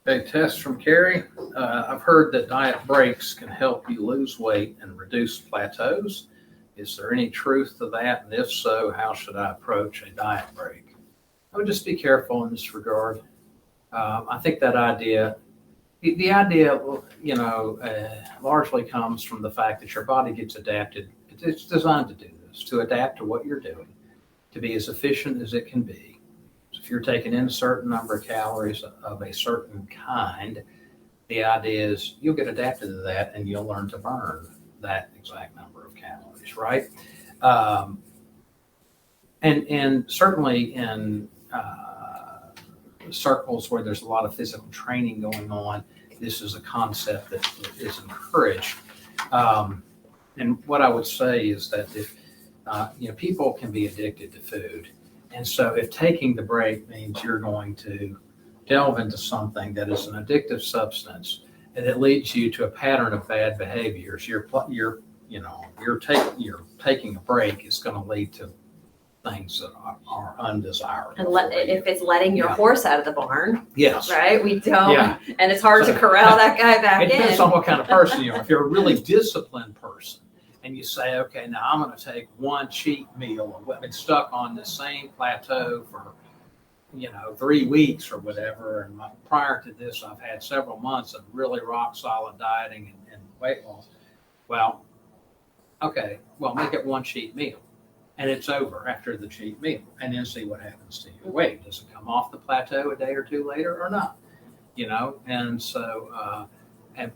Hey, Tess from Cary. I've heard that diet breaks can help you lose weight and reduce plateaus. Is there any truth to that? And if so, how should I approach a diet break? I would just be careful in this regard. I think that idea, the idea, largely comes from the fact that your body gets adapted. It's designed to do this, to adapt to what you're doing, to be as efficient as it can be. So if you're taking in a certain number of calories of a certain kind, the idea is you'll get adapted to that and you'll learn to burn that exact number of calories, right? And certainly in circles where there's a lot of physical training going on, this is a concept that is encouraged. And what I would say is that if people can be addicted to food, and so if taking the break means you're going to delve into something that is an addictive substance and it leads you to a pattern of bad behaviors, you're taking a break is going to lead to things that are undesirable. And if it's letting your horse out of the barn, yes, right? We don't, and it's hard to corral that guy back in. It depends on what kind of person you are. If you're a really disciplined person and you say, okay, now I'm going to take one cheat meal. I've been stuck on the same plateau for 3 weeks or whatever, and prior to this I've had several months of really rock solid dieting and weight loss. Well, okay, make it one cheat meal. And it's over after the cheat meal, and then see what happens to your weight. Does it come off the plateau a day or two later or not? And so,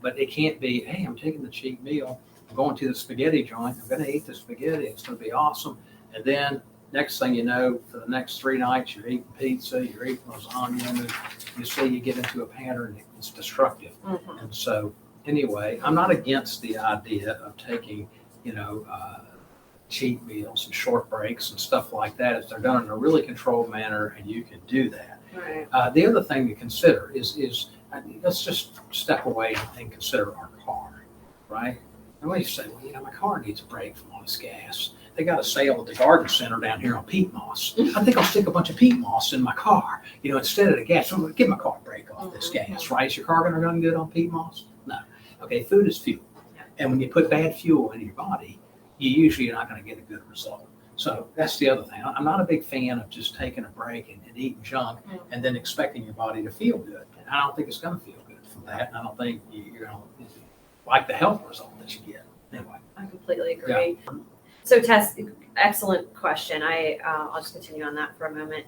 but it can't be, hey, I'm taking the cheat meal, I'm going to the spaghetti joint, I'm going to eat the spaghetti, it's going to be awesome. And then next thing you know, for the next 3 nights, you're eating pizza, you're eating lasagna, and you see you get into a pattern, it's destructive. Mm-hmm. And so anyway, I'm not against the idea of taking, cheat meals and short breaks and stuff like that if they're done in a really controlled manner, and you can do that. Right. The other thing to consider is let's just step away and consider our car, right? And when you say, my car needs a break from all this gas. They got a sale at the garden center down here on peat moss. I think I'll stick a bunch of peat moss in my car, instead of the gas. So I'm going to give my car a break off this gas, right? Is your car going to run good on peat moss? No. Okay, food is fuel. And when you put bad fuel into your body, you're not going to get a good result. So that's the other thing. I'm not a big fan of just taking a break and eating junk and then expecting your body to feel good. And I don't think it's going to feel good from that. And I don't think you're going to like the health result that you get. Anyway. I completely agree. Yeah. So Tess, excellent question. I'll just continue on that for a moment.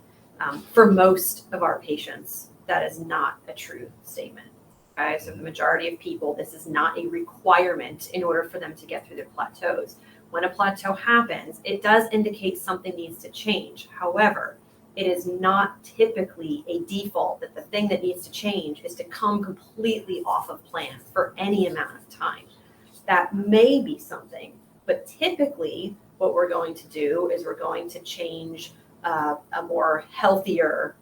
For most of our patients, that is not a true statement. Okay? So the majority of people, this is not a requirement in order for them to get through their plateaus. When a plateau happens, it does indicate something needs to change. However, it is not typically a default that the thing that needs to change is to come completely off of plan for any amount of time. That may be something, but typically what we're going to do is we're going to change a more healthier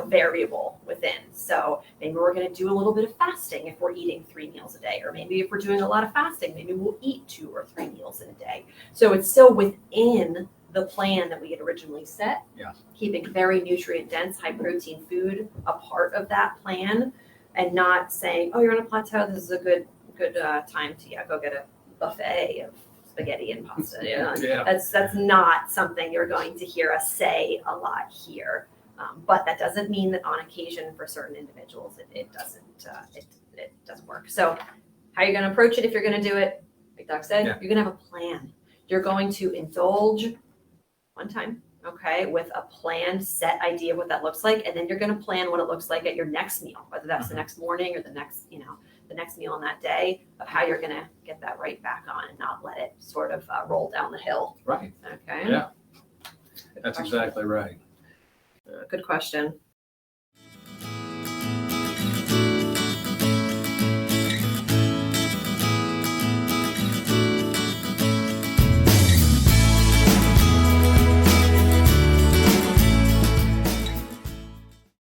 variable within. So maybe we're going to do a little bit of fasting if we're eating 3 meals a day, or maybe if we're doing a lot of fasting, maybe we'll eat 2 or 3 meals in a day. So it's still within the plan that we had originally set, keeping very nutrient dense, high protein food a part of that plan, and not saying, oh, you're on a plateau, this is a good time to go get a buffet of spaghetti and pasta. That's not something you're going to hear us say a lot here. But that doesn't mean that on occasion for certain individuals it doesn't work. So how are you going to approach it if you're going to do it? Like Doc said, you're going to have a plan. You're going to indulge one time, okay, with a planned set idea of what that looks like, and then you're going to plan what it looks like at your next meal, whether that's the next morning or the next meal on that day, of how you're going to get that right back on and not let it sort of roll down the hill. Right. Okay. Yeah. That's exactly right. Good question.